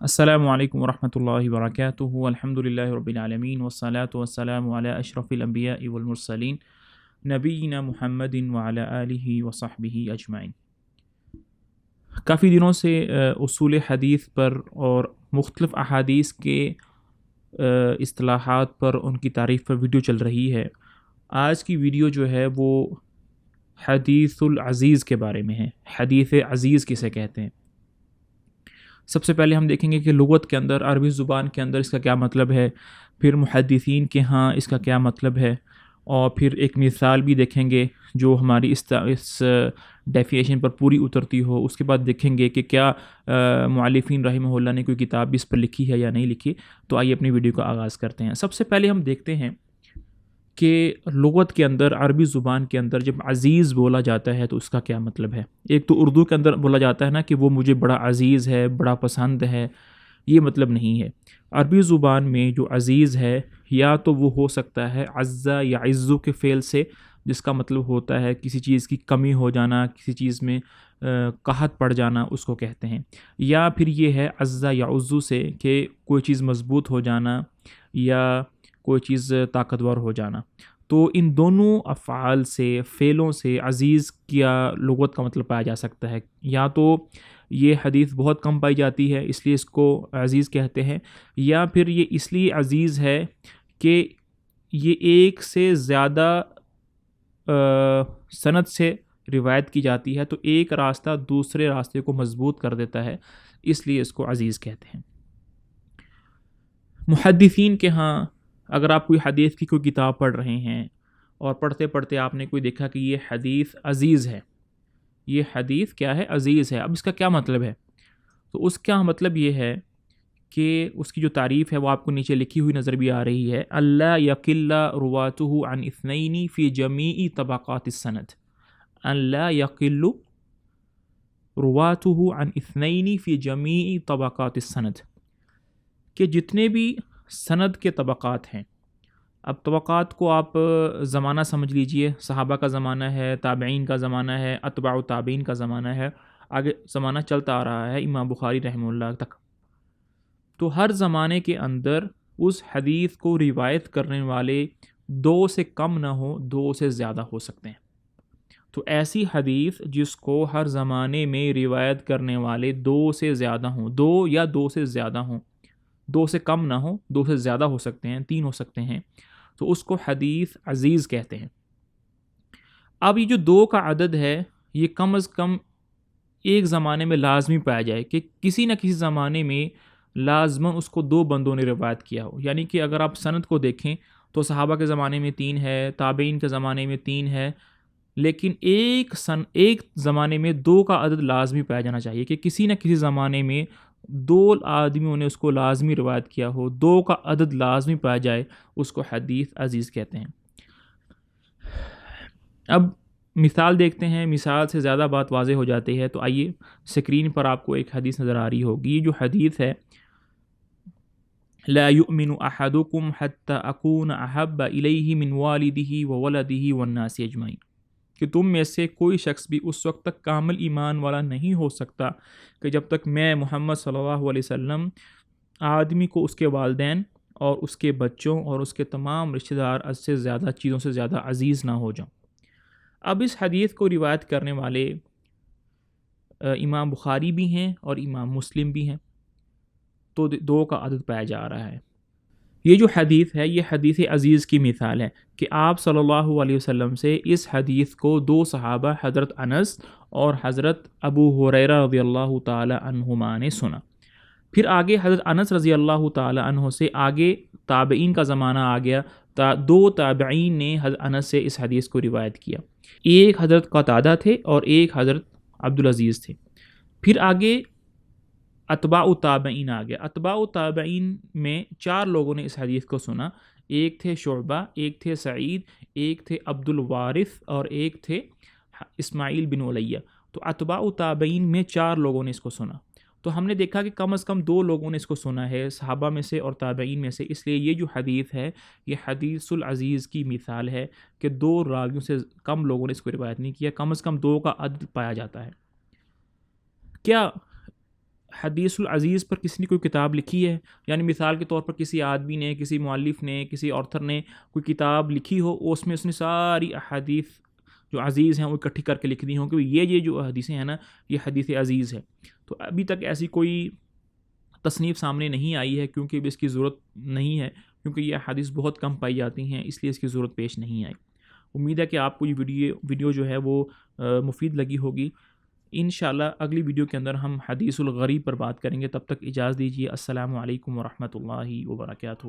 السلام علیکم ورحمۃ اللہ وبرکاتہ الحمد للہ رب العالمین والصلاة والسلام علی اشرف الانبیاء والمرسلین نبینا محمد وعلی آلہ وصحبہ اجمعین۔ کافی دنوں سے اصول حدیث پر اور مختلف احادیث کے اصطلاحات پر ان کی تعریف پر ویڈیو چل رہی ہے۔ آج کی ویڈیو جو ہے وہ حدیث العزیز کے بارے میں ہے۔ حدیث عزیز کسے کہتے ہیں؟ سب سے پہلے ہم دیکھیں گے کہ لغت کے اندر، عربی زبان کے اندر اس کا کیا مطلب ہے، پھر محدثین کے ہاں اس کا کیا مطلب ہے، اور پھر ایک مثال بھی دیکھیں گے جو ہماری اس ڈیفینیشن پر پوری اترتی ہو۔ اس کے بعد دیکھیں گے کہ کیا مؤلفین رحمہ اللہ نے کوئی کتاب بھی اس پر لکھی ہے یا نہیں لکھی۔ تو آئیے اپنی ویڈیو کا آغاز کرتے ہیں۔ سب سے پہلے ہم دیکھتے ہیں کہ لغت کے اندر، عربی زبان کے اندر جب عزیز بولا جاتا ہے تو اس کا کیا مطلب ہے۔ ایک تو اردو کے اندر بولا جاتا ہے نا کہ وہ مجھے بڑا عزیز ہے، بڑا پسند ہے، یہ مطلب نہیں ہے۔ عربی زبان میں جو عزیز ہے یا تو وہ ہو سکتا ہے عزا یا عزو کے فعل سے، جس کا مطلب ہوتا ہے کسی چیز کی کمی ہو جانا، کسی چیز میں قحط پڑ جانا، اس کو کہتے ہیں۔ یا پھر یہ ہے عزا یا عزو سے کہ کوئی چیز مضبوط ہو جانا یا کوئی چیز طاقتور ہو جانا۔ تو ان دونوں افعال سے، فعلوں سے عزیز کیا لغت کا مطلب پایا جا سکتا ہے۔ یا تو یہ حدیث بہت کم پائی جاتی ہے اس لیے اس کو عزیز کہتے ہیں، یا پھر یہ اس لیے عزیز ہے کہ یہ ایک سے زیادہ سند سے روایت کی جاتی ہے، تو ایک راستہ دوسرے راستے کو مضبوط کر دیتا ہے، اس لیے اس کو عزیز کہتے ہیں۔ محدثین کے ہاں اگر آپ کوئی حدیث کی کوئی کتاب پڑھ رہے ہیں اور پڑھتے پڑھتے آپ نے کوئی دیکھا کہ یہ حدیث عزیز ہے، یہ حدیث کیا ہے؟ عزیز ہے۔ اب اس کا کیا مطلب ہے؟ تو اس کا مطلب یہ ہے کہ اس کی جو تعریف ہے وہ آپ کو نیچے لکھی ہوئی نظر بھی آ رہی ہے۔ اللہ یقل رواته عن اثنین فی جمیع طبقات السند، اللہ یقل رواته عن اثنین فی جمیع طبقات السند، کہ جتنے بھی سند کے طبقات ہیں، اب طبقات کو آپ زمانہ سمجھ لیجئے، صحابہ کا زمانہ ہے، تابعین کا زمانہ ہے، اتباع تابعین کا زمانہ ہے، آگے زمانہ چلتا آ رہا ہے امام بخاری رحمہ اللہ تک۔ تو ہر زمانے کے اندر اس حدیث کو روایت کرنے والے دو سے کم نہ ہو، دو سے زیادہ ہو سکتے ہیں۔ تو ایسی حدیث جس کو ہر زمانے میں روایت کرنے والے دو سے زیادہ ہوں، دو یا دو سے زیادہ ہوں، دو سے کم نہ ہو، دو سے زیادہ ہو سکتے ہیں، تین ہو سکتے ہیں، تو اس کو حدیث عزیز کہتے ہیں۔ اب یہ جو دو کا عدد ہے یہ کم از کم ایک زمانے میں لازمی پایا جائے کہ کسی نہ کسی زمانے میں لازماً اس کو دو بندوں نے روایت کیا ہو۔ یعنی کہ اگر آپ سند کو دیکھیں تو صحابہ کے زمانے میں 3 ہے، تابعین کے زمانے میں 3 ہے، لیکن ایک زمانے میں 2 کا عدد لازمی پایا جانا چاہیے کہ کسی نہ کسی زمانے میں 2 آدمیوں نے اس کو لازمی روایت کیا ہو، 2 کا عدد لازمی پایا جائے، اس کو حدیث عزیز کہتے ہیں۔ اب مثال دیکھتے ہیں، مثال سے زیادہ بات واضح ہو جاتی ہے، تو آئیے سکرین پر آپ کو ایک حدیث نظر آ رہی ہوگی۔ یہ جو حدیث ہے، لا یؤمن احدکم حتی اکون احب الیہ من والدہ وولدہ والناس اجمعین، کہ تم میں سے کوئی شخص بھی اس وقت تک کامل ایمان والا نہیں ہو سکتا کہ جب تک میں محمد صلی اللہ علیہ وسلم آدمی کو اس کے والدین اور اس کے بچوں اور اس کے تمام رشتہ دار سے زیادہ چیزوں سے زیادہ عزیز نہ ہو جاؤں۔ اب اس حدیث کو روایت کرنے والے امام بخاری بھی ہیں اور امام مسلم بھی ہیں، تو 2 کا عدد پایا جا رہا ہے۔ یہ جو حدیث ہے یہ حدیث عزیز کی مثال ہے کہ آپ صلی اللہ علیہ وسلم سے اس حدیث کو 2 صحابہ حضرت انس اور حضرت ابو ہریرہ رضی اللہ تعالی عنہما نے سنا۔ پھر آگے حضرت انس رضی اللہ تعالی عنہ سے آگے تابعین کا زمانہ آ گیا، 2 تابعین نے حضرت انس سے اس حدیث کو روایت کیا، ایک حضرت قتادہ تھے اور ایک حضرت عبدالعزیز تھے۔ پھر آگے اتباع تابعین آ گیا، اتباع تابعین میں 4 لوگوں نے اس حدیث کو سنا، ایک تھے شعبہ، ایک تھے سعید، ایک تھے عبد الوارث اور ایک تھے اسماعیل بن علیہ۔ تو اتباع تابعین میں 4 لوگوں نے اس کو سنا۔ تو ہم نے دیکھا کہ کم از کم 2 لوگوں نے اس کو سنا ہے، صحابہ میں سے اور تابعین میں سے، اس لیے یہ جو حدیث ہے یہ حدیث العزیز کی مثال ہے کہ 2 راویوں سے کم لوگوں نے اس کو روایت نہیں کیا، کم از کم 2 کا عدد پایا جاتا ہے۔ کیا حدیث العزیز پر کسی نے کوئی کتاب لکھی ہے، یعنی مثال کے طور پر کسی آدمی نے، کسی مؤلف نے، کسی آتھر نے کوئی کتاب لکھی ہو، اس میں اس نے ساری احادیث جو عزیز ہیں وہ اکٹھی کر کے لکھ دی ہوں کہ یہ جو حدیثیں ہیں نا یہ حدیث عزیز ہے. تو ابھی تک ایسی کوئی تصنیف سامنے نہیں آئی ہے، کیونکہ اس کی ضرورت نہیں ہے، کیونکہ یہ حدیث بہت کم پائی جاتی ہیں، اس لیے اس کی ضرورت پیش نہیں آئی. امید ہے کہ آپ کو یہ ویڈیو جو ہے وہ مفید لگی ہوگی. انشاءاللہ اگلی ویڈیو کے اندر ہم حدیث الغریب پر بات کریں گے. تب تک اجازت دیجیے. السلام علیکم ورحمۃ اللہ وبرکاتہ.